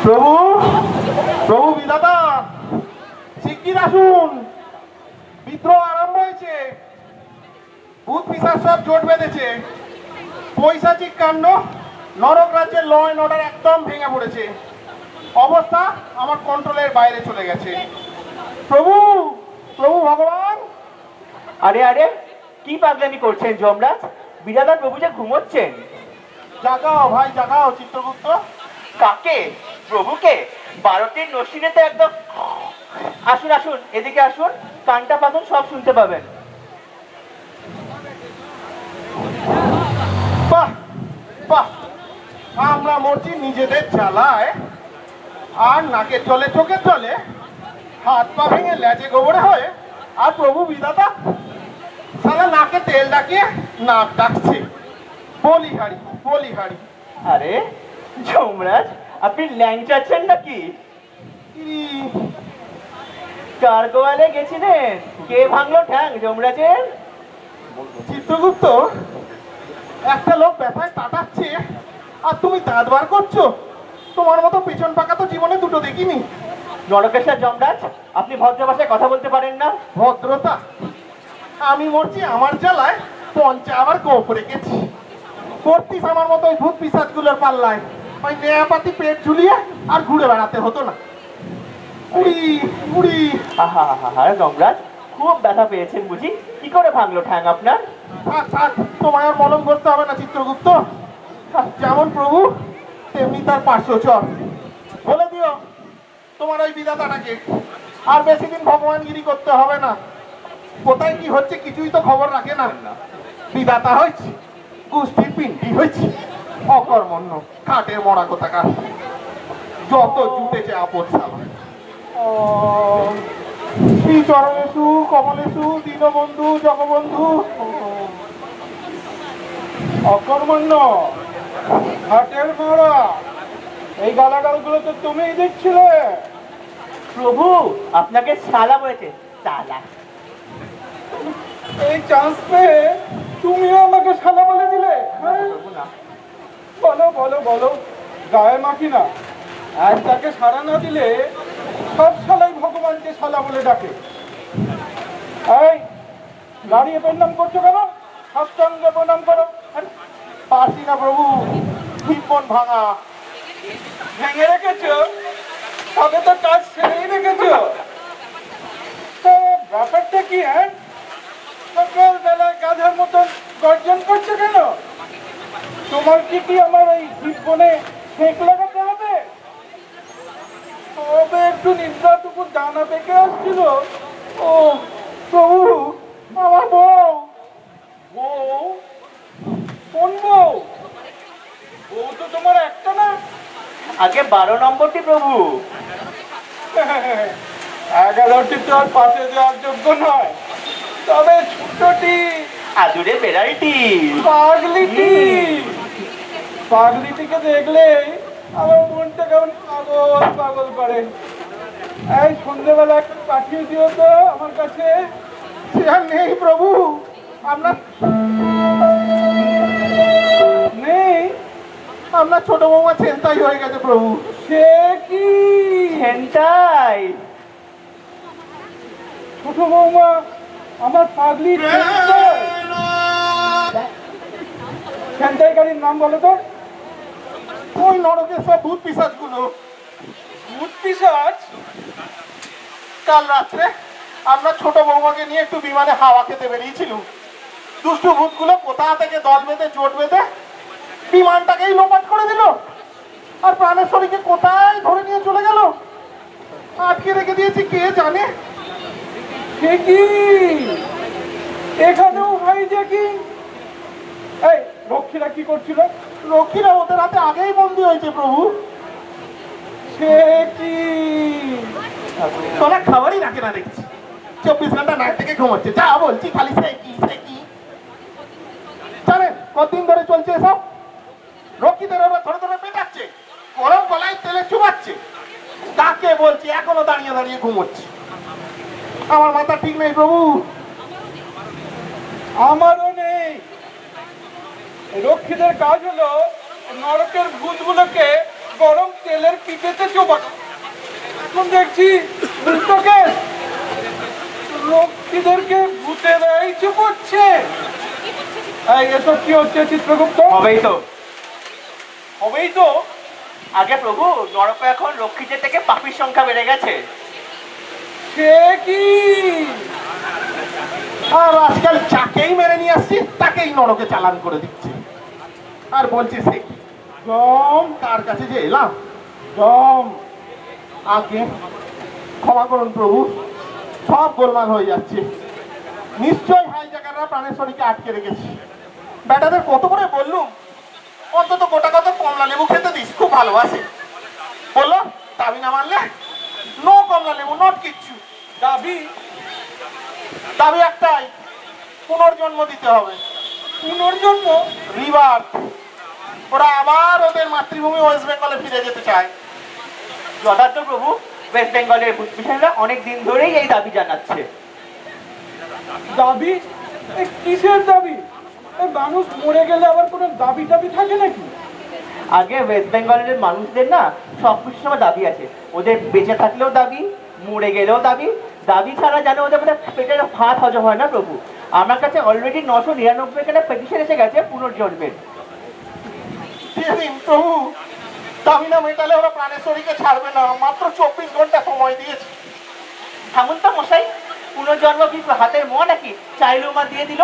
প্রভু, প্রভু বিধাতা, শিগগির আসুন। বিদ্রোহ আরম্ভ হয়েছে। ভূত পিশাচ সব জোট বেঁধেছে। পৈশাচিক কাণ্ড, নরক রাজ্যের ল অ্যান্ড অর্ডার একদম ভেঙে পড়েছে। অবস্থা আমার কন্ট্রোলের বাইরে চলে গেছে। প্রভু, প্রভু ভগবান। আরে আরে, কি পাগলামি করছেন যমরাজ? বিধাতা প্রভু যে ঘুমোচ্ছেন। জাগাও ভাই, জাগাও চিত্রগুপ্ত। কাকে? প্রভুকে? 12টির নসিনে তো একদম। আসুন আসুন, এদিকে আসুন, কানটা পাতুন, সব শুনতে পাবেন। বাহ বাহ, আমরা মরছি নিজেদের জ্বালায়, আর নাকের জলে চোখের জলে, হাত পা ভেঙে লেজে গোবরে হয়ে, আর প্রভু বিধাতা সারা নাকে তেল ডাকিয়ে নাক ডাকছে। বলিহারি বলিহারি। আরে যমরাজ, আপনি ল্যাংচাচ্ছেন নাকি? ইরি, কার গোয়ালে গেছিলেন? কে ভাঙলো ঠ্যাং যমরাজের? চিত্রগুপ্ত, একটা লোক ব্যথায় কাটাচ্ছে আর তুমি দাঁত বার করছো। তোমার মতো পেছন পাকা তো জীবনে দুটো দেখিনি। নরকেশ্বর যমরাজ, আপনি ভদ্র ভাষায় কথা বলতে পারেন না? ভদ্রতা? আমি মরছি আমার জ্বালায়, পঞ্চা আবার গোপ রেখেছি। পড়তিস আমার মতো ওই ভূত পিশাচগুলোর পাল্লায়, ওই নেয়াপাতি পেট ঝুলিয়ে আর ঘুরে বেড়াতে হতো না। উড়ি উড়ি। আহা হা হা, যমরাজ খুব ব্যথা পেয়েছেন বুঝি? কি করে ভাঙলো ঠ্যাং আপনার? থাক থাক, তোমায় আর মলম করতে হবে না চিত্রগুপ্ত। যেমন প্রভু তেমনি তার পার্শ্বচর। বলে দিও তোমার ওই বিধাতাটাকে আর বেশি দিন ভগবানগিরি করতে হবে না। কোথায় কি হচ্ছে কিছুই তো খবর রাখে না। বিধাতা হয়েছে, গোষ্ঠীর পিন্ডি হয়েছে, অকর্মণ্য খাটে মরা কোথাকার, যত জুটেছে আপদ সালা। শ্রী চরণেশু কমলেশু দীনবন্ধু জগবন্ধু। অকর্মণ্য হাটের মরা, এই গালাগালগুলো তো তুমিই দিচ্ছিলে। প্রভু আপনাকে শালা বলেছে, শালা। এই চান্স পেয়ে তুমিও আমাকে শালা বলে দিলে? প্রভু না। বলো বলো বলো, গায়ে মাখি না। আর তাকে সাড়া না দিলে সব শালাই ভগবানকে শালা বলে ডাকে। এই দাঁড়িয়ে প্রণাম করছো কেন? সাষ্টাঙ্গে প্রণাম করো। পারছি না প্রভু, জীবন ভাঙা। ভেঙে রেখেছো তবে তো কাজ ছেড়েই রেখেছো। তো ব্যাপারটা কি? হ্যাঁ, সকাল বেলায় গাধার মতন গর্জন করছো কেন? তোমার কি আমার এই জীবনে ঠেক লাগাতে হবে? তবে একটু নিদ্রাটুকু ডানা পেকে আসছিল। ও প্রভু, আমার বউ। বউ? কোন বউ? বউ তো তোমার একটা না। আগে 12 নম্বরটি প্রভু। 11টি তো আর পাশে যাওয়ার যোগ্য নয়, তবে ছোটটি আদুরে বেড়ালটি, পাগলিটি। পাগলিটিকে দেখলে আমার মনটা কেমন পাগল পাগল করে। এই সন্ধ্যেবেলা একটু পাঠিয়ে দিও তো আমার কাছে। সে আর নেই প্রভু, আপনার নেই। আপনার ছোট বৌমা ছেনতাই হয়ে গেছে প্রভু। সে কি? ছেনতাই? ছোট বৌমা আমার পাগলি ছেনতাই গাড়ির নাম বলো তো। ওই নরকের সব ভূত পিশাচ গুলো। ভূত পিশাচ? কাল রাত্রে আমরা ছোট বৌমাকে নিয়ে একটু বিমানে হাওয়া খেতে বেরিয়েছিল। দুষ্টু ভূতগুলো কোথা থেকে দল বেঁধে জোট বেঁধে বিমানটাকেই লোপাট করে দিল, আর প্রাণেশ্বরীকে কোথায় ধরে নিয়ে চলে গেল। আটকে রেখে দিয়েছি কে জানে। সে কি এখানেও ভাই দেখি? এই রক্ষীরা কি করছিল? রক্ষীরা ওদের হাতে আগেই বন্দী হয়েছে প্রভু। সে কি? তোরা খাবারই রাখে না দেখছি, 24 ঘন্টা নাক থেকে ঘুমাচ্ছে। যা বলছি খালি সে কি সে কি। জানেন কতদিন ধরে চলছে এসব? রক্ষীদের ওরা ধরে ধরে পেটাচ্ছে, গরম গলায় তেলে চুবাচ্ছে। কাকে বলছি এখনো দাঁড়িয়ে দাঁড়িয়ে ঘুমোচ্ছে। আমার মাথা ঠিক নেই প্রভু। আমারও নেই। রক্ষীদের কাজ হলো নরকের ভূতগুলোকে গরম তেলের পিঠেতে চোবানো। এখন দেখছি উল্টোকে রক্ষীদেরকে ভূতেরাই চুপোচ্ছে। এই এসব কি হচ্ছে চিত্রগুপ্ত? হবেই তো। হবেই তো। আগে প্রভু, নরকে এখন রক্ষীদের থেকে পাপীর সংখ্যা বেড়ে গেছে। সে কি? আর আজকাল যাকেই মেরে নিয়ে আসছি তাকেই নরকে চালান করে দিচ্ছে। আর বলছি সে কি দম তার কাছে যে এলাম। দম। আগে ক্ষমা করুন প্রভু, সব গোলমাল হয়ে যাচ্ছে। নিশ্চয় হাইজাকাররা প্রাণেশ্বরীকে আটকে রেখেছে। বেটাদের কত করে বললুম অন্তত গোটা কত কমলা লেবু খেতে দিস, খুব ভালোবাসে। বললো দাবি না মানলে নো কমলা লেবু, নট কিচ্ছু। দাবি? দাবি একটাই, পুনর্জন্ম দিতে হবে। পুনর্জন্ম? রিবার্থ। ওরা আবার ওদের মাতৃভূমি ওয়েস্ট বেঙ্গলে ফিরে যেতে চায়। যথার্থ প্রভু, ওয়েস্ট বেঙ্গলের বুদ্ধিশালীরা অনেক দিন ধরেই এই দাবি জানাচ্ছে। দাবি? এ কিসের দাবি? এ মানুষ মরে গেলে আবার কোনো দাবি টাবি থাকে নাকি? আগে ওয়েস্ট বেঙ্গলের মানুষদের না সব কিছুর সময় দাবি আছে। ওদের বেঁচে থাকলেও দাবি, মরে গেলেও দাবি। দাবি ছাড়া যেন ওদের বোধহয় পেটের ভাত হজম হয় না প্রভু। আমার কাছে অলরেডি 999 খানা পেটিশন এসে গেছে পুনর্জন্মের। দিয়ে দিন প্রভু, দাবি না মেটালে ওরা প্রাণেশ্বরীকে ছাড়বে না। মাত্র 24 ঘন্টা সময় দিয়েছে। থামুন তো মশাই, পুনর্জন্ম কি হাতের মোয়া নাকি? চাইলেও মা দিয়ে দিল।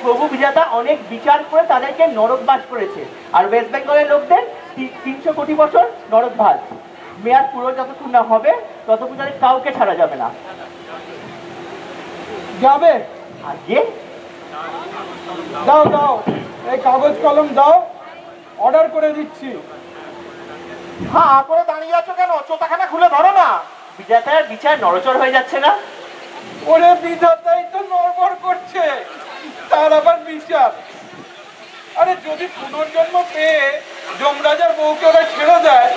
প্রভু বিধাতা অনেক বিচার করে তাদেরকে নরকবাস করেছে। আর ওয়েস্ট বেঙ্গলের লোকদের 300 কোটি বছর নরকবাস। মেয়াদ পুরো যতক্ষণ না হবে ততক্ষণ তাদের কাউকে ছাড়া যাবে না। যাবে? আগে দাও দাও, এই কাগজ কলম দাও, অর্ডার করে দিচ্ছি। হ্যাঁ করে দাঁড়িয়ে আছো কেন? চোতাখানা খুলে ধরো না। বিধাতার বিচার নড়চড় হয়ে যাচ্ছে না? ওরে বিধাতাই তো নড়বড় করছে, তার আবার বিচার? আরে যদি পুনর্জন্ম পেয়ে যমরাজার বউকে ওরা ছেড়ে দেয়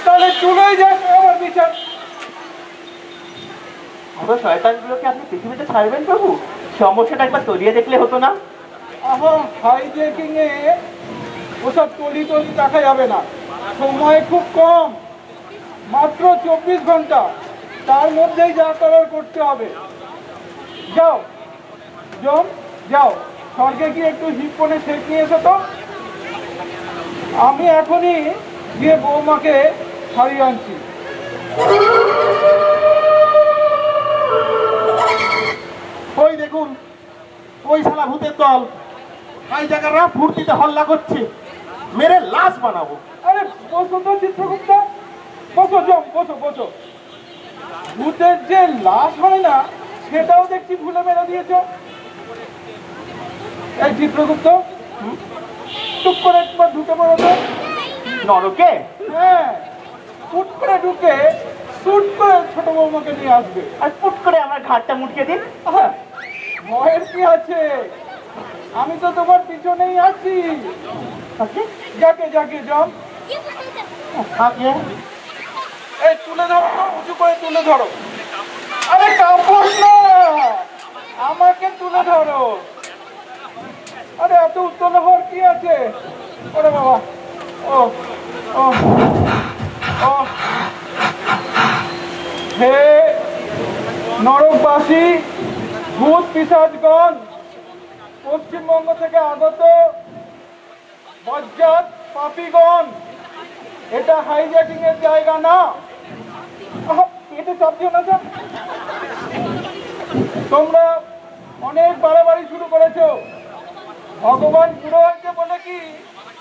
তাহলে চলেই যাক, আবার বিচার। অত শয়তানগুলোকে আপনি পৃথিবীতে ছাড়বেন প্রভু? সমস্যাটা একবার তলিয়ে দেখলে হতো না? আহা, হাইজ্যাকিং এ ওসব টলি টলি দেখা যাবে না। সময় খুব কম, মাত্র 24 ঘন্টা। তার মধ্যেই যা করার করতে হবে। যাও জম, যাও স্বর্গে গিয়ে একটু হিপনে সেট নিয়ে এসো তো। আমি এখনই গিয়ে বৌমাকে ছাড়িয়ে আনছি। ওই দেখুন, ওই শালা ভূতের দল হাইজাকাররা ফুর্তিতে হল্লা করছে। মেরে লাশ বানাবো। আরে বসো তো চিত্রগুপ্ত, বসো জম, বসো বসো। ভূতের যে লাশ হয় না সেটাও দেখছি ভুলে মেরে দিয়েছ। এই চিত্রগুপ্ত, টুক করে একবার ঢুকে পড়ো তো। নরকে? হ্যাঁ, ফুট করে ঢুকে শুট করে ছোট বৌমাকে নিয়ে আসবে। আর পুট করে আমার ঘাটটা মুটকে দিন। আহা, ভয়ের কি আছে? আমি তো তোমার পিছনেই আছি। যাকে যাকে জম। আগে এই তুলে ধরো তো, উঁচু করে তুলে ধরো। আরে কাপড় না, আমাকে তুলে ধরো। আরে এত উত্তলে হওয়ার কি আছে? ওরে বাবা, ও ও ও, হে নরকবাসী, ভূত পিশাচগণ, পশ্চিমবঙ্গ থেকে আগত বজ্জাত পাপীগণ, এটা হাইজ্যাকিং এর জায়গা না। আহা, পেটে চাপ দিও না চাপ। তোমরা অনেক বাড়াবাড়ি শুরু করেছো। ভগবান বুড়ো হয়েছে বলে কি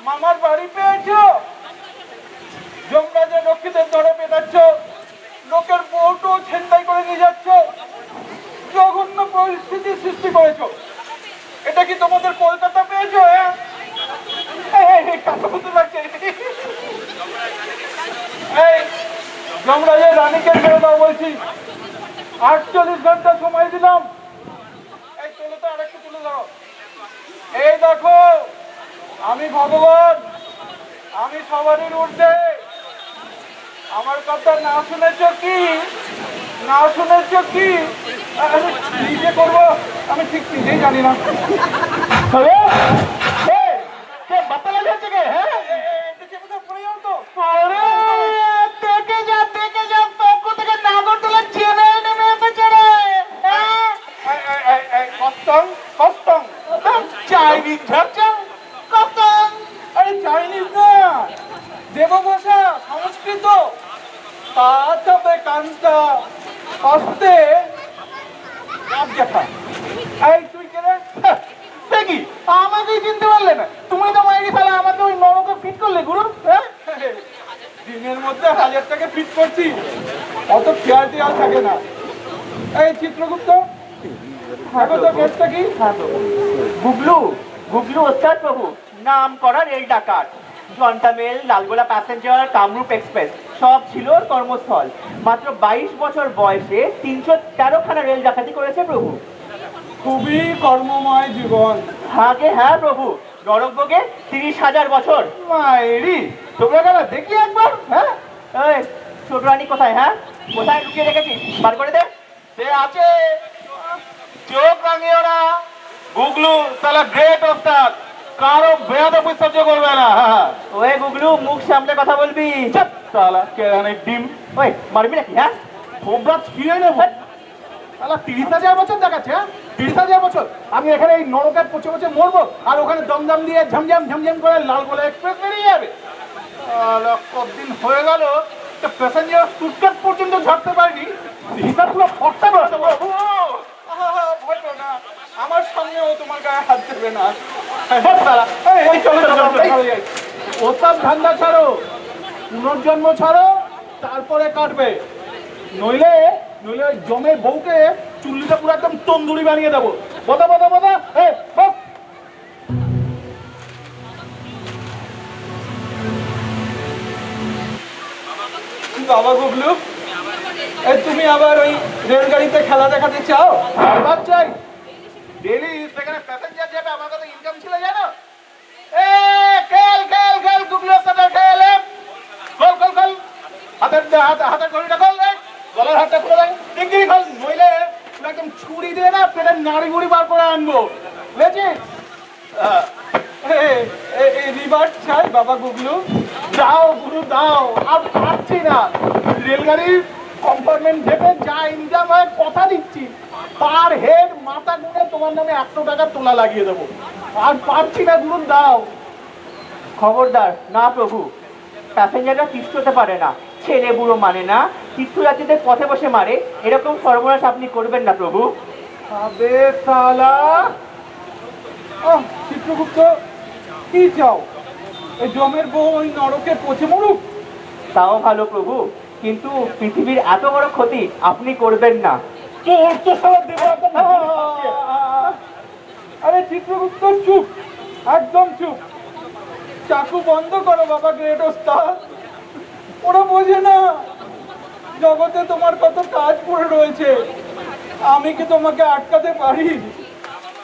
মামার বাড়ি পেয়েছো? যমরাজের রক্ষীদের ধরে পেটাচ্ছ, লোকের বউটো ছেন্দাই করে নিয়ে যাচ্ছ, জঘন্য পরিস্থিতি সৃষ্টি করেছো। এটা কি তোমাদের কলকাতা পেয়েছো? হ্যাঁ, কাছে বুঝতে লাগছে। এই যমরাজের রানীকে ছেড়ে দাও বলছি। 48 ঘন্টা সময় দিলাম। এই চলো তো, আরেকটু তুলে দাও। এই দেখো, আমি ভগবান, আমি সবারই ঊর্ধ্বে। আমার কথা না শুনেছ কি? না শুনেছ কি? কি যে করবো আমি ঠিক নিজেই জানি না। বাতালা যাচ্ছে কে? হ্যাঁ এটা চেপে দাও, পড়ে যাও তো। আরে দেবভাষা সংস্কৃত তা তবে কান্তা অস্তে রাত দেখা। এই তুই কে রে? সে কি আমাকেই চিনতে পারলে না? তুমি তো মাইরি শালা আমাকে ওই নরকে ফিট করলে গুরু, হ্যাঁ? দিনের মধ্যে 1000 টাকা ফিট করছি, অত খেয়াল টেয়াল থাকে না। এই চিত্রগুপ্ত, দেখো তো কেসটা কি? গুগলু গুগলু ওস্তাদ প্রভু, নাম করা রেল ডাকাত। Janata mail, Lalgola passenger, Kamrup express সব ছিল ওর কর্মস্থল। মাত্র 22 বছর বয়সে 313খানা রেল ডাকাতি করেছে প্রভু। খুবই কর্মময় জীবন। আগে হ্যাঁ প্রভু, নরকভোগে 30,000 বছর। মাইরি তোমরা কেন দেখি একবার, হ্যাঁ? এই ছোট রানী কোথায়? হ্যাঁ, কোথায় লুকিয়ে রেখেছিস? বার করে দে। সে আছে, চোখ রাঙিও না। গুগলু শালা গ্রেট ওস্তাদ, কারো বেয়াদবি সহ্য করবে না। হ্যাঁ ওই গুগলু, মুখ সামলে কথা বলবি। চুপ শালা কেরানির ডিম। ওই মারবি নাকি? হ্যাঁ, তোমরা ছিঁড়ে নেবো। শালা 30,000 বছর দেখাচ্ছে, হ্যাঁ? 30,000 বছর আমি এখানে এই নরকের পচে পচে মরবো, আর ওখানে দমদম দিয়ে ঝমঝম ঝমঝম করে লালগোলা এক্সপ্রেস বেরিয়ে যাবে। শালা কতদিন হয়ে গেল প্যাসেঞ্জার সুটকেস পর্যন্ত ঝাড়তে পারিনি, হিসাব পুরো ফর্সা বসে বাবু। ভয় পেও না, আমার সামনেও তোমার গায়ে হাত দেবে না। এই চলো চলো চলো, ওসব ধান্দা ছাড়ো, পুনর্জন্ম ছাড়ো, তারপরে কাটবে। নইলে নইলে ওই জমের বউকে চুল্লিটা পুরো একদম তন্দুরি বানিয়ে দেবো। বদা বদা বদা, বস। বাবা গুগলু, এই তুমি আবার ওই রেলগাড়িতে খেলা দেখাতে চাও? আবার চাই, ডেলি সেখানে প্যাসেঞ্জার যাবে, আমার কাছে ইনকাম ছিল জানো? এ খেল খেল খেল, গুগলের সাথে খেল, খোল খোল খোল, হাতের ঘড়িটা খোল, গলার হাতটা খুলে দেয়, শিগগিরই খোল, নইলে পুরো একদম ছুরি দিয়ে না পেটের নাড়ি বুড়ি বার করে আনবো, বুঝেছিস? রিভার্স চাই বাবা গুগলু? দাও গুরু দাও, আর পারছি না। রেলগাড়ির কম্পার্টমেন্ট থেকে যা ইনকাম হয় কথা দিচ্ছি, পার হেড মাথা গুনে তোমার নামে 100 টাকা তোলা লাগিয়ে দেবো। আর পারছি না গুরু, দাও। খবরদার না প্রভু, প্যাসেঞ্জাররা তিষ্ঠ হতে পারে না, ছেলে বুড়ো মানে না, তীর্থযাত্রীদের পথে বসে মারে, এরকম সর্বনাশ আপনি করবেন না প্রভু। আবে শালা, চিত্রগুপ্ত, কি চাও? এই জমের বউ ওই নরকে পচে মরুক? তাও ভালো প্রভু, কিন্তু পৃথিবীর এত বড় ক্ষতি আপনি করবেন না। তোর তো শালা দেবো একদম। আরে চিত্রগুপ্ত চুপ, একদম চুপ। চাকু বন্ধ করো বাবা গ্রেট ওস্তাদ। ওরা বোঝে না জগতে তোমার কত কাজ পড়ে রয়েছে, আমি কি তোমাকে আটকাতে পারি?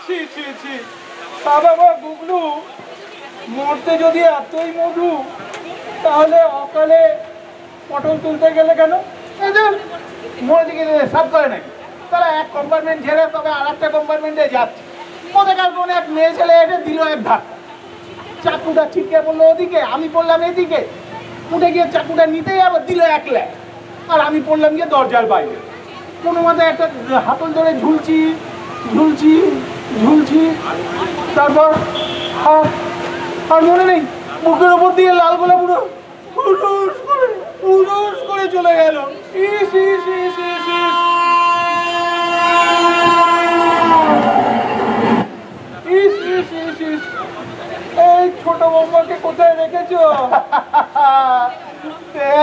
ছি ছি ছি। তা বাবা গুগলু, মরতে যদি এতই মধু, তাহলে অকালে পটল তুলতে গেলে কেন? মরে দিকে সব করে নাকি? তারা এক কম্পার্টমেন্ট ছেড়ে তবে আর একটা কম্পার্টমেন্টে যাচ্ছে, মধ্যেকার কোন এক মেয়ে ছেলে এসে দিল এক ধাক্কা, চাকুটা ছিটকে পড়লো ওদিকে, আমি পড়লাম এদিকে, উঠে গিয়ে চাকুটা নিতেই আবার দিল এক ল্যাক, আর আমি পড়লাম গিয়ে দরজার বাইরে। কোনো মতে একটা হাতল ধরে ঝুলছি ঝুলছি ঝুলছি, তারপর আর আর মনে নেই, বুকের ওপর দিয়ে লাল গোলা পুরো উড়ুস করে চলে গেল। ইস ইস ইস ইস ইস। ইস ইস ইস ইস। এই ছোট বৌমাকে কোথায় রেখেছো?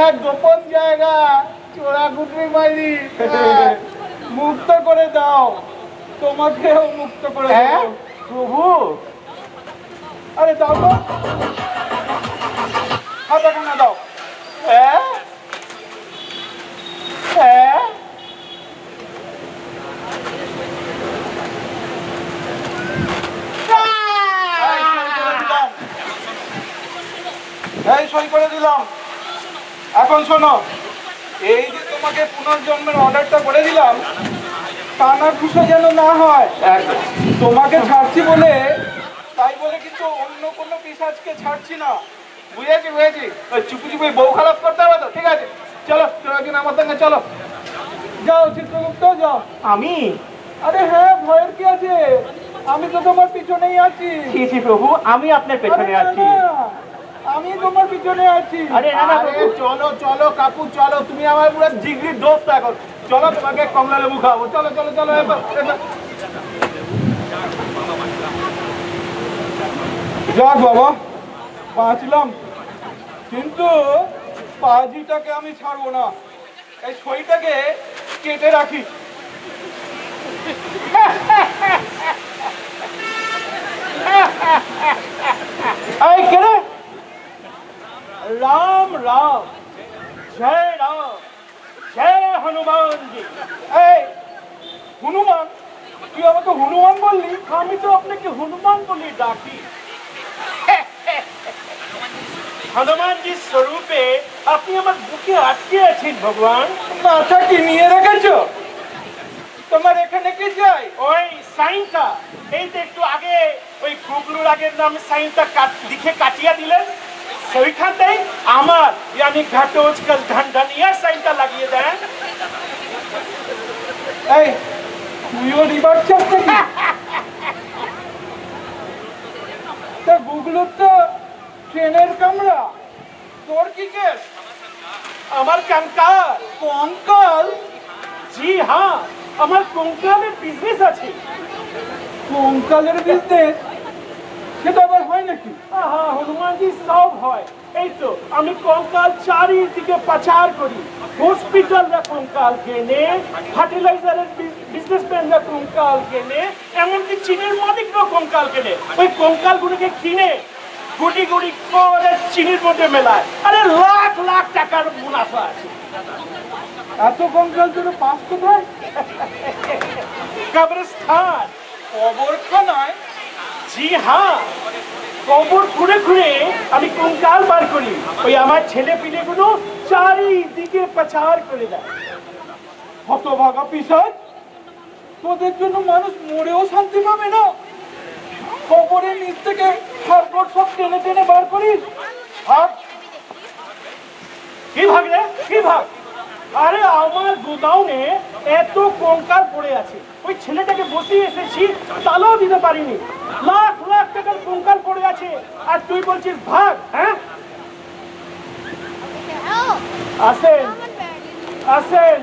এক গোপন জায়গা, চোরা কুটরি মাইরি। মুক্ত করে দাও, তোমাকেও মুক্ত করে হ্যাঁ দাও। প্রভু, আরে দাও তো, হাতাখানা দাও। হ্যাঁ হ্যাঁ, এই সই করে দিলাম। এখন শোনো, এই যে তোমাকে পুনর্জন্মের অর্ডারটা করে দিলাম, কানা ঘুষো যেন না হয়। তোমাকে ছাড়ছি বলে, তাই বলে কিন্তু অন্য কোনো পিশাচকে ছাড়ছি না। বুঝেছি বুঝেছি, ওই চুপি চুপি বউ খারাপ করতে হবে তো, ঠিক আছে চলো, চলো একদিন আমার সঙ্গে চলো। যাও চিত্রগুপ্ত যাও। আমি? আরে হ্যাঁ, ভয়ের কি আছে? আমি তো তোমার পিছনেই আছি। ছি ছি প্রভু, আমি আপনার পেছনে আরে না, আছি। না, আমি তোমার পিছনে পেছনে আছি। আরে না না আরে প্রভু, চলো চলো কাকু চলো, তুমি আমার পুরো জিগরির দোস্ত এখন। চলো তোমাকে কমলা লেবু খাবো, চলো চলো চলো এবার। যাক বাবা, বাঁচলাম, কিন্তু পাজিটাকে আমি ছাড়বো না, এই সইটাকে কেটে রাখি। এই কে রে? রাম রাম, জয় রাম, জয় হনুমান জি। এই হনুমান, তুই আমাকে হনুমান বললি? আমি তো আপনাকে হনুমান বলে ডাকি। হনুমানজির স্বরূপে আপনি আমার বুকে আটকে আছেন ভগবান। মাথা কি নিয়ে রেখেছো? তোমার এখানে কি চাই? ওই সাইনটা, এই তো একটু আগে ওই গুগলুর আগের নামে সাইনটা লিখে কাটিয়ে দিলেন, সেইখানটাই আমার ইয়ানি ঘাটোজ কাজ ঢান্ডানিয়ার সাইনটা লাগিয়ে দেন। এই তুইও রিভার চাস নাকি? তা গুগলোর তো ট্রেনের কামরা, তোর কি কেস? আমার কঙ্কাল। কঙ্কাল? জি হ্যাঁ, আমার কঙ্কালের বিজনেস আছে। কঙ্কালের বিজনেস? সেটা আবার হয় নাকি? আহা, হনুমানজি সব হয়। এই তো আমি কঙ্কাল চারিদিকে পাচার করি। হসপিটালরা কঙ্কাল কেনে, ফার্টিলাইজারের বিজনেসম্যানরা কঙ্কাল কেনে, এমনকি চীনের মালিকরাও কঙ্কাল কেনে। ওই কঙ্কালগুলোকে কিনে গুটি গুটি করে চিনির মধ্যে মেলায়। আরে লাখ লাখ টাকার মুনাফা আছে। এত কঙ্কাল তোর পাস কোথায়? কবরস্থান। কবরখানায়? জি হ্যাঁ, কবর ঘুরে ঘুরে আমি কঙ্কাল বার করি। ওই আমার ছেলে পিলেগুলো চারিদিকে পাচার করে দেয়। হতভাগা পিশাচ, তোদের জন্য মানুষ মরেও শান্তি পাবে না। কবরের নিচ থেকে হাড়গোড় সব টেনে টেনে বার করিস। ভাগ। কি ভাগ রে, কি ভাগ? আরে আমার গোদাউনে এত কঙ্কাল পড়ে আছে, ওই ছেলেটাকে বসিয়ে এসেছি, তালাও দিতে পারিনি। লাখ লাখ টাকার কঙ্কাল পড়ে আছে, আর তুই বলছিস ভাগ? হ্যাঁ, আসেন আসেন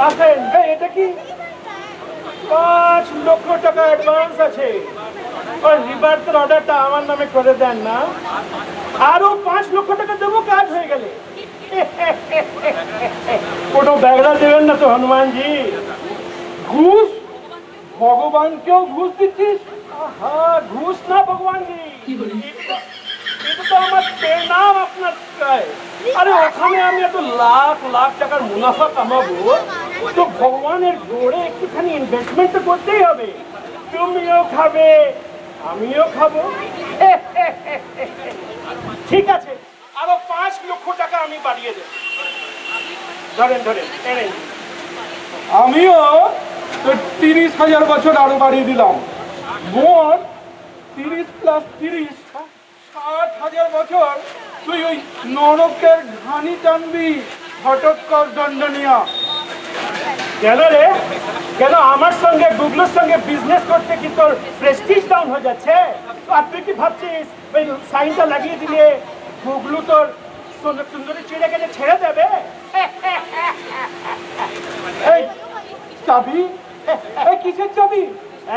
আসেন। এই, এটা কি? 5 লক্ষ টাকা অ্যাডভান্স আছে। ওই রিবার্থের অর্ডারটা আমার নামে করে দেন না, আরো 5 লক্ষ টাকা দেবো কাজ হয়ে গেলে। কোনো ব্যাগরা দেবেন না তো হনুমানজি? ঘুষ? ভগবানকেও ঘুষ দিচ্ছিস? হ্যাঁ, ঘুষ না ভগবানজি, এটা তো আমার নাম আপনার কাছে। আরে ওখানে আমি এত লাখ লাখ টাকার মুনাফা কামাবো, তো ভগবানের গড়ে একটুখানি ইনভেস্টমেন্ট তো করতেই হবে। তুমিও খাবে, আমিও খাবো। ঠিক আছে, আরো 5 লক্ষ টাকা আমি বাড়িয়ে দেব। ধরেন ধরেন, এনেন। আমিও তো 30,000 বছর আরো বাড়িয়ে দিলাম। মোট 30 প্লাস 30, 60,000 বছর তুই ওই নরকের ঘানি টানবি। ঘটোৎকচ দণ্ডনীয়া। কেন রে, কেন আমার সঙ্গে গুগলের সঙ্গে বিজনেস করতে কি তোর প্রেস্টিজ ডাউন হয়ে যাচ্ছে? আর তুই কি ভাবছিস ওই সাইনটা লাগিয়ে দিলে গুগলু তোর সুন্দরী চিড়ে ছেড়ে দেবে? এই চাবি? এই কিসের চাবি?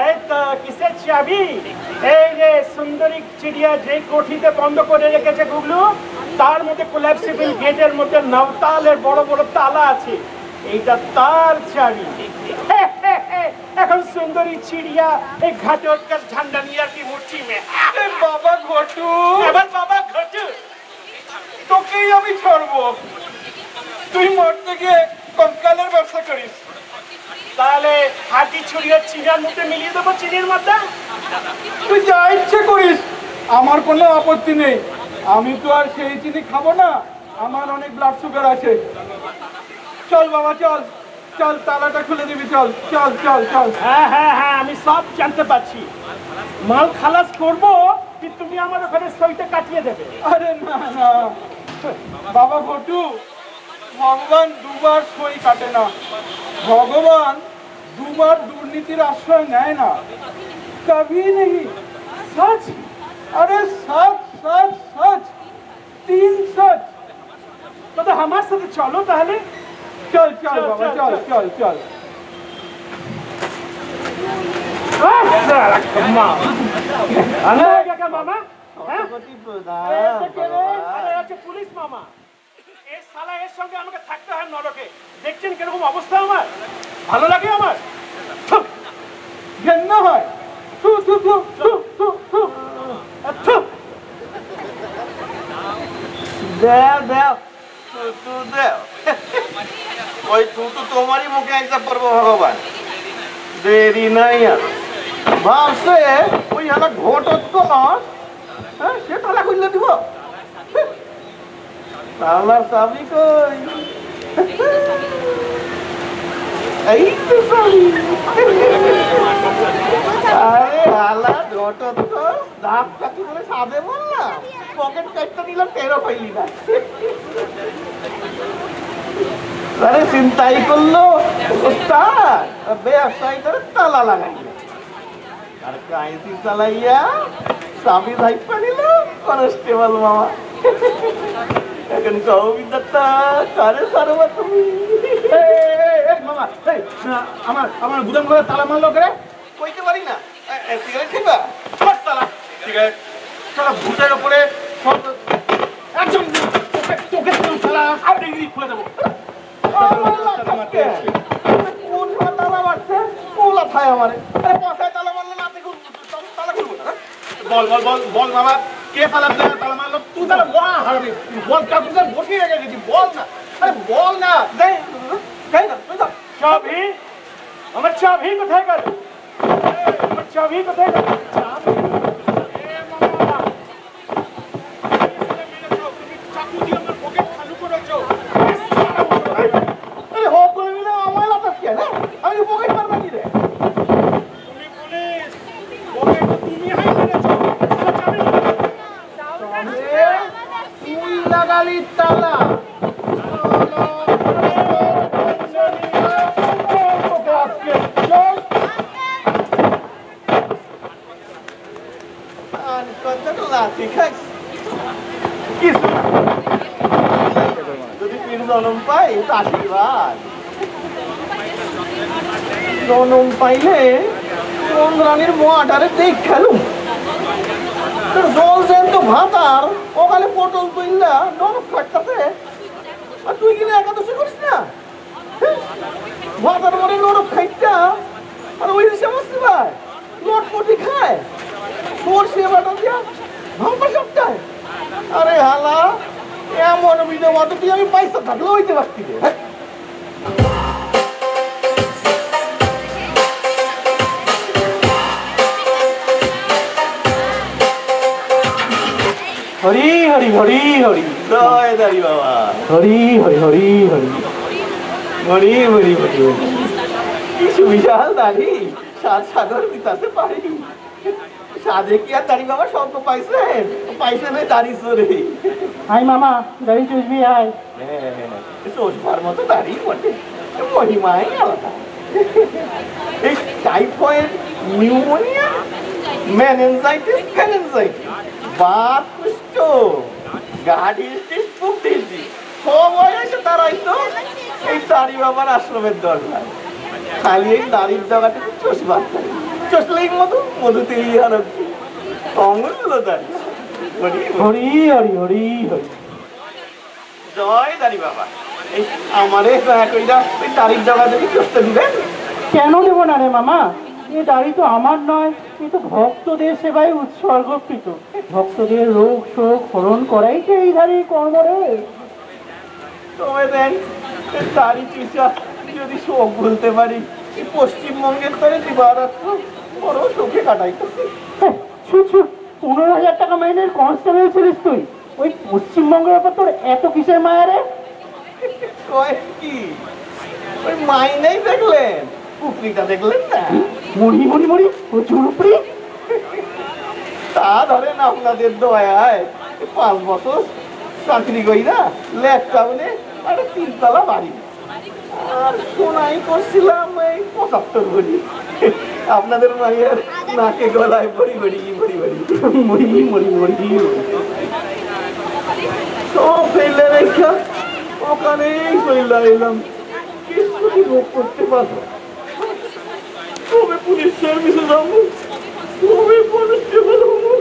এই তো কিসের চাবি? এই যে সুন্দরী চিড়িয়া যে কোঠিতে বন্ধ করে রেখেছে গুগলু, তার মধ্যে কোলাপসিবল গেটের মধ্যে নবতালের বড় বড় তালা আছে, এইটা তার চাবি। এখন সুন্দরী চিড়িয়া এই ঘাটোৎকচ ঝান্ডানিয়া কি মুঠি মে। এ বাবা ঘটু, এবার বাবা ঘটু, তোকেই আমি ছাড়বো। তুই মরতে গিয়ে কঙ্কালের ব্যবসা করিস। তাহলে হাতি ছুরিয়ে চিনার মধ্যে মিলিয়ে দেবো চিনির মধ্যে। তুই যা ইচ্ছে করিস, আমার কোনো আপত্তি নেই। আমি তো আর সেই চিনি খাবো না, আমার অনেক ব্লাড সুগার আছে। চল বাবা চল, চল তালাটা খুলে দিবি, চল চল চল চল। হ্যাঁ হ্যাঁ হ্যাঁ, আমি সব জানতে পারছি। মাল খালাস করবো কি তুমি আমার ওখানে সইটা কাটিয়ে দেবে? আরে না না বাবা ঘটু, ভগবান দুবার সই কাটে না। ভগবান দুবার দুর্নীতির আশ্রয় নেয় না। কবি নেই। সচ? अरे सच सच सच। আমার সাথে চলো তাহলে। চল চল বাবা, চল চল চল। মামা হ্যাঁ পুলিশ মামা, এই শালা এর সঙ্গে আমাকে থাকতে হয় নরকে। দেখছেন কিরকম অবস্থা আমার, ভালো লাগে আমার? ঘেন্না হয়। থু থু থু থু থু থু থু। দেও দেও তু দেও, ওই তু তো তোমারই মুখে একটা পড়বো ভগবান। দেরি নাই আর ভাবছে ওই আমার ঘটত কলস, হ্যাঁ সে তালা খুললে দিব। তালার চাবি কই? এই তো চাবি। আরে হালা ঘটত কল দাঁত কাটি বলে সাদে বললাম, পকেট কাটতে নিলাম টেরো পাইলি না। আরে চিন্তাই করলো ওস্তাদ, ব্যবসায়ী করে তালা লাগাইলো আর কাঁইতি চালাইয়া স্বামী ধাইপা নিল কনস্টেবল মামা। এখন কও বিদ্যাটা কারে সারবা তুমি? মামা এই, আমার আমার গুদাম ঘরে তালা মারলো করে। কইতে পারি না। সিগারেট খাইবা? তালা সিগারেট সারা ভূতের উপরে একদম তোকে তালা আর ডিগ্রি খুলে দেবো। কোন সময় তালা মারছে? ওলা খায় আমারে। আরে পয়সায় তালা মারলে না তালা খুলবো না। বল বল বল বল বাবা, কে তালা মারলো? তুই তালা মহা হারবি। বল কাকুদের বসিয়ে রেখে গেছি, বল না। আরে বল না। যাই না তুই যাও। চাবি, আমার চাবি কোথায় গেল? আমার চাবি কোথায় গেল? চাবি আরে হো করে মিলে আমার লাতাস কে না? আমি পকেট মারবা কি রে? তুই লাগালি তালা। আর কতটা লাঠি খাইস? কিছু না। যদি ফির জনম পাই তো আশীর্বাদ। জনম পাইলে চন্দ্রানীর মোয়াটারে দেখ খেলুম। তোর জল যেন তো ভাতার ওখানে পটল তুইলা নরক কাটতাছে, আর তুই কিনা একাদশী করিস না? ভাতার মনে নরক খাইতা আর ওই সমস্ত ভাই লটপটি খায় সরষে বাটা দিয়া ভাম্পা সপ্তাহে। আরে হালা এমন বিধবা তো তুই আমি পয়সা থাকলে হইতে পারতি রে। হরি হরি হরি হরি জয় দাড়ি বাবা। হরি হরি হরি হরি। মরি মরি মরি মরি। কি সুবিশাল দাড়ি, সাত সাগর বিতাতে পারি। সাদে কি আর দাড়ি বাবা সব তো পাইছেন, পাইছেন ওই দাড়ি চোরে। আই মামা গাড়ি চুষবি আয়। চোষবার মতো দাড়ি বটে, মহিমাই আলাদা। এই টাইফয়েড, নিউমোনিয়া, মেনেঞ্জাইটিস, ফ্যানেঞ্জাইটিস, বাত কুষ্ঠ, গাডিস্টিস, পুকটিস্টিস সব হয়েছে তারাই তো এই দাড়ি বাবার আশ্রমের দরকার। খালি এই দাড়ির জায়গাটাকে চষবার করে চষলেই মধু, মধুতেই আরোগ্য। অমূল্য দাড়ি। হরি হরি হরি হরি হরি। জয় দাড়ি বাবা। এই আমারে দয়া কইরা ওই দাড়ির জায়গা যদি চষতে দিবেন। কেন দেবো না রে মামা? এ দাড়ি তো আমার নয়, এ তো ভক্তদের সেবায় উৎসর্গকৃত। ভক্তদের রোগ শোক হরণ করাই তো এই দাড়ির কর্ম রে। তবে দেন দাড়ি চুষা যদি শোক বলতে পারি, এই পশ্চিমবঙ্গের তরে দিবারাত্র বড় শোকে কাটাইতেছি। ছু ছু, 15,000 টাকা মাইনের কনস্টেবল ছিলিস তুই, ওই পশ্চিমবঙ্গের ব্যাপার তোর এত কিসের মায়া রে? কয় কি ওই মাইনেই দেখলেন, পুকুরিটা দেখলেন না? মরি মরি মরি প্রচুর উপরি। তা ধরেন আপনাদের দয়ায় 5 বছর চাকরি কইরা ল্যাপটপে একটা 3 তলা বাড়ি আর সোনাই করছিলাম এই 75 ভরি। আপনাদের মায়ের নাকে গলায় ভরি ভরি ভরি ভরি মরি মরি মরি। সব ফেলে রেখা ও অকালেই চলে এলাম, কিছু কি ভোগ করতে পারবো? তবে পুলিশ সার্ভিসে যাবো, তবে কনস্টেবল হবো।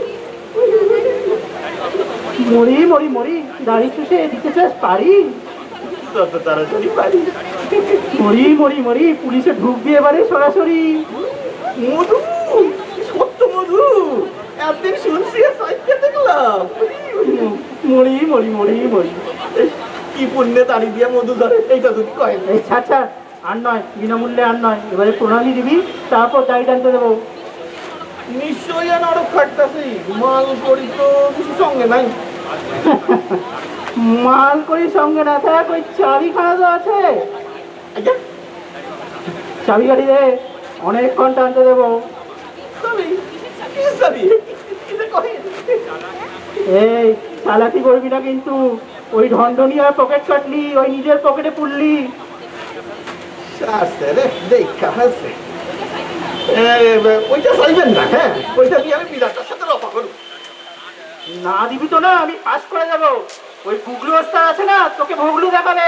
মরি মরি মরি, দাড়ি চুষে দিতে চাস পারি? তত তাড়াতাড়ি পারি। মরি মরি মরি, পুলিশে ঢুকবি এবারে সরাসরি। মধু, সত্য মধু, একদিন শুনছি সাইডে দেখলাম। মরি মরি মরি মরি। কি পুণ্যে তাড়ি দিয়ে মধু ধরে, এইটা যদি কয়েন। এই ছাড় ছাড়, আর নয়, বিনামূল্যে আর নয়, এবারে প্রণালী দিবি, তারপর দাড়ি টানতে দেবো। নিশ্চয়ই নরক খাটতাছি, মাল করি তো কিছু সঙ্গে নাই। মাল করি সঙ্গে না থাক, ওই চাবিখানা তো আছে। আচ্ছা, চাবি গাড়ি দে, অনেকক্ষণ টানতে দেবো। সবই কিছু সবই কিছু কয়েন। এই চালাকি করবি না কিন্তু, ওই ঢন্ডনিয়া পকেট কাটলি, ওই নিজের পকেটে পুরলি। আছে রে, দেখা আছে। ওইটা চাইবেন না, হ্যাঁ, ওইটা দিয়ে আমি বিরাটার সাথে রফা করব। না দিবি তো না, আমি পাস করে যাবো। ওই গুগলু ওস্তাদ আছে না, তোকে ভগলু দেখাবে।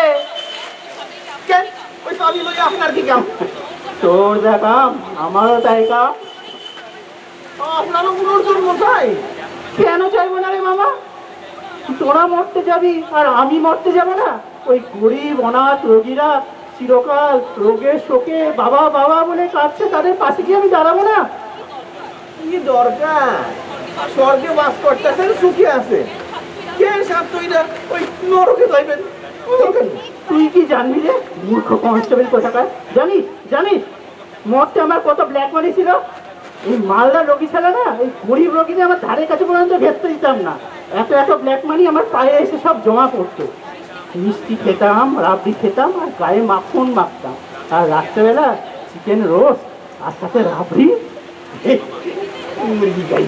কেন ওই চাবি লই আপনার কি কাম? তোর দেখাম, আমারও তাই কাম। আপনারও পুনর্জন্ম চাই? কেন চাইবো না রে মামা? তোরা মরতে যাবি আর আমি মরতে যাব না? ওই গরিব অনাথ রোগীরা চিরকাল রোগের শোকে বাবা বাবা বলে কাঁদছে, তাদের পাশে কি আমি দাঁড়াবো না? কি দরকার? স্বর্গে বাস করতেছেন, সুখে আছে। কেন সাপ তৈরা ওই নরকে যাইবেন? দরকার নেই। তুই কি জানবি রে মূর্খ কনস্টেবল কোথাকার? জানিস জানিস মরতে আমার কত ব্ল্যাক মানি ছিল? এই মালদা রোগী ছিল না, এই গরিব রোগীদের আমার ধারে কাছে পর্যন্ত ঘেরতে দিতাম না। এত এত ব্ল্যাক মানি আমার পায়ে এসে সব জমা পড়তো। মিষ্টি খেতাম, রাবড়ি খেতাম, আর গায়ে মাখন মাখতাম। আর রাত্রেবেলা চিকেন রোস্ট আর সাথে রাবড়ি। মুরগি গাই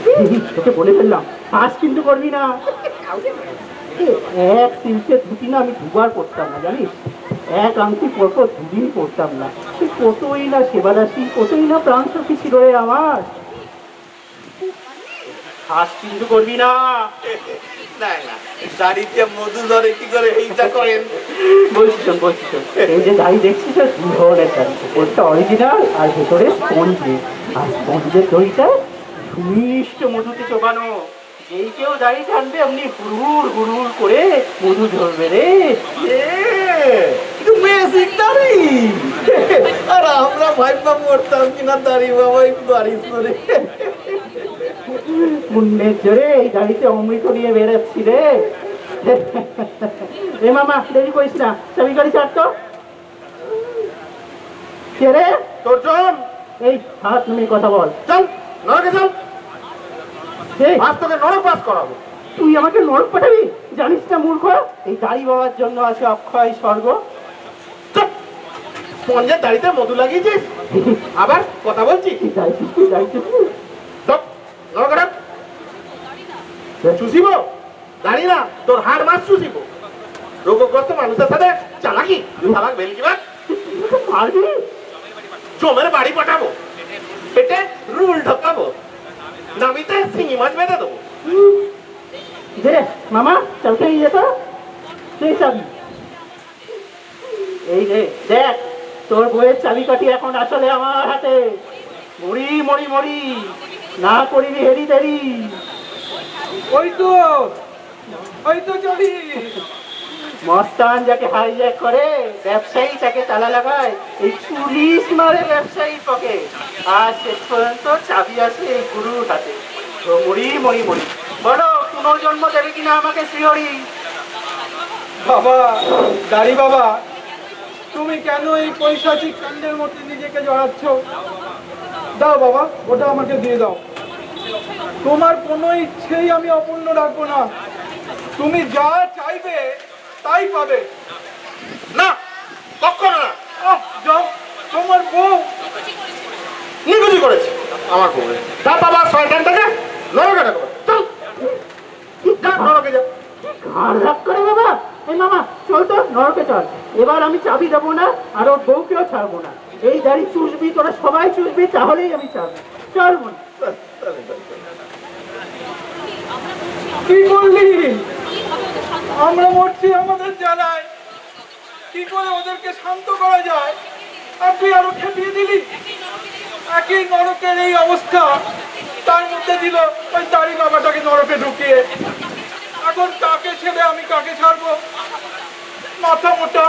তোকে বলে ফেললাম, পাস কিন্তু করবি না। এক সিল্কের ধুতি না আমি দুবার পরতাম না, জানিস? এক আংটি পরপর দুদিন পরতাম না। কতই না সেবাদাসী, কতই না প্রাণ সখী ছিল রে আমার। পাস কিন্তু করবি না। না না, দাড়িতে মধু ধরে কি করে এইটা করেন? বলছিস বলছিস, এই যে দাড়ি দেখছিস, দু ধরনের দাড়ি, ওটা অরিজিনাল আর ভেতরে স্পঞ্জি। আর স্পঞ্জের দড়িটা সুমিষ্ট মধুতে চোবানো। যেই কেউ দাড়ি টানবে অমনি হুড়হুড় হুড়হুড় করে মধু ঝরবে রে। ম্যাজিক দাড়ি। আর আমরা ভাইবা মরতাম কিনা দাড়ি বাবা একটু দাড়ি ধরে। পুণ্যের জোরে এই দাড়িতে অমৃত নিয়ে বেরোচ্ছি রে। এ মামা দেরি করিস না, চাবি গাড়ি চার তো। কে রে? তোর জন, এই হাত নামিয়ে কথা বল। চল নরকে চল, এই, আজ তোকে নরক বাস করাবো। তুই আমাকে নরক পাঠাবি? জানিস না মূর্খ, এই দাড়ি বাবার জন্য আছে অক্ষয় স্বর্গ। চুপ! স্পঞ্জের দাড়িতে মধু লাগিয়েছিস, আবার কথা বলছিস? চুপ! নরকে ঢোক। চুষিব দাড়ি না, তোর হাড় মাছ চুষিব। রোগগ্রস্ত মানুষের সাথে চালাকি, চালাক বেলকিবার। মারবি? জমের বাড়ি পাঠাবো, পেটে রুল ঢোকাবো, নামিতে শিঙি মাছ বেঁধে দেবো। দে মামা, চালকে নিয়ে যেত সেই চাবি। এই রে দেখ, তোর বইয়ের চাবি কাঠি এখন আসলে আমার হাতে। মরি মরি মরি, না করিবি হেরি দেরি। ওই তো, ওই তো চাবি। মস্তান যাকে হাইজ্যাক করে, ব্যবসায়ী তাকে তালা লাগায়, এই পুলিশ মারে ব্যবসায়ী পকে। আর শেষ পর্যন্ত চাবি আছে এই গুরুর হাতে। তো মরি মরি মরি, বলো পুনর্জন্ম দেবে কিনা আমাকে শ্রীহরি? বাবা, দাড়ি বাবা, তুমি কেন এই পৈশাচিক কাণ্ডের মধ্যে নিজেকে জড়াচ্ছ? দাও বাবা, ওটা আমাকে দিয়ে দাও। তোমার কোনো ইচ্ছেই আমি অপূর্ণ রাখবো না। তুমি যা চাইবে তাই পাবে। না, কখনো না। যাও, তোমার বউ নিকুচি করেছে আমার বউরে। যা বাবা, শয়তানটাকে নরকে ঢোকাবো। চল যা, নরকে যা। ঘাড় ধাপ করে বাবা। এই মামা চল তো, নরকে চল। এবার আমি চাবি দেবো না, আর ওর বউকেও ছাড়বো না। এই দাড়ি চুষবি, তোরা সবাই চুষবি, তাহলেই আমি ছাড়বো। চল মনে। কি করলি? আমরা মরছি আমাদের জ্বালায়, করে ওদেরকে শান্ত করা যায়, আর তুই আরো খেপিয়ে দিলি। একই নরকের এই অবস্থা, তার মধ্যে দিল ওই দাড়ি বাবাটাকে নরকে ঢুকিয়ে। এখন তাকে ছেড়ে আমি কাকে ছাড়বো? মাথা মোটা,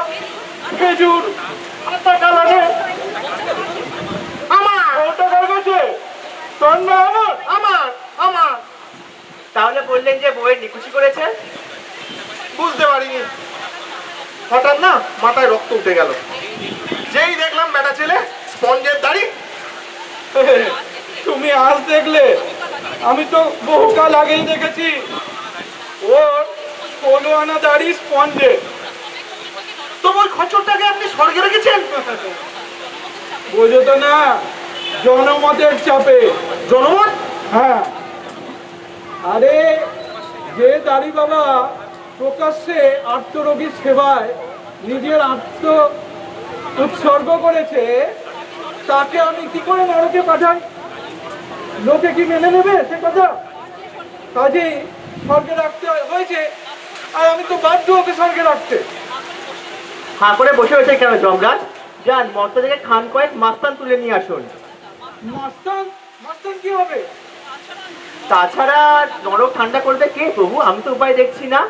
খেজুর, আটা কালারে। আমার ওটা কার কাছে? তোর না আমার? আমার আমার তাহলে বললেন যে বউয়ের নিকুচি করেছেন? বুঝতে পারিনি, হঠাৎ না মাথায় রক্ত উঠে গেল। যেই দেখলাম বেটা ছেলে স্পঞ্জের দাড়ি। তুমি আজ দেখলে? আমি তো বহুকাল আগেই দেখেছি। ওর 16 আনা দাড়ি স্পঞ্জে। তো ওই খচ্চরটাকে আপনি স্বর্গে রেখেছেন? বোঝো তো না, জনমতের চাপে। জনমত? হ্যাঁ, আরে যে দাড়ি বাবা প্রকাশ্যে আত্মরোগীর সেবায় নিজের আত্ম উৎসর্গ করেছে, তাকে আমি কি করে নরকে পাঠাই? লোকে কি মেনে নেবে সে কথা? কাজেই স্বর্গে রাখতে হয়েছে, আর আমি তো বাধ্য ওকে স্বর্গে রাখতে। হাঁ করে বসে রয়েছে কেন যমরাজ? যান মর্ত থেকে খান কয়েক মাস্তান তুলে নিয়ে আসুন। মাস্তান? মাস্তান কি হবে? তাছাড়া নরক ঠান্ডা করবে কে প্রভু? আমি তো উপায় দেখছি না।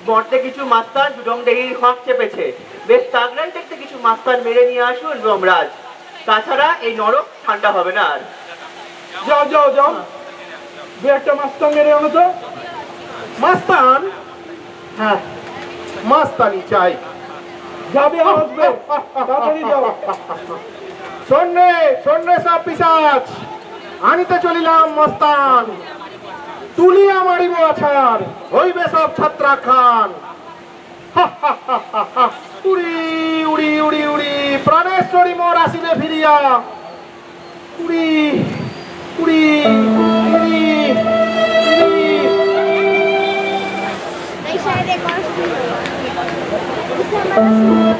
মর্তে কিছু মাস্তান দুডং ডেহি হক চেপেছে, বেশ তাগড়াই দেখতে কিছু মাস্তান মেরে নিয়ে আসুন যমরাজ। তাছাড়া এই নরক ঠান্ডা হবে না আর। যাও যাও যাও, দু একটা মাস্তান মেরে আনো তো। মাস্তান? হ্যাঁ, মাস্তানি চাই। যাবে আর আসবে, তাড়াতাড়ি যাও। শোনে শোনে সব পিসাচ, আনিতে চলিলাম মস্তান। তুলিয়া মারিব আছাড়, হইবে সব ছাত্রা খান। উড়ি উড়ি উড়ি উড়ি প্রাণেশ্বরী মোর আসিবে ফিরিয়া। উড়ি উড়ি উড়ি উড়ি। Deixa ele construir. Isso é lock নেই?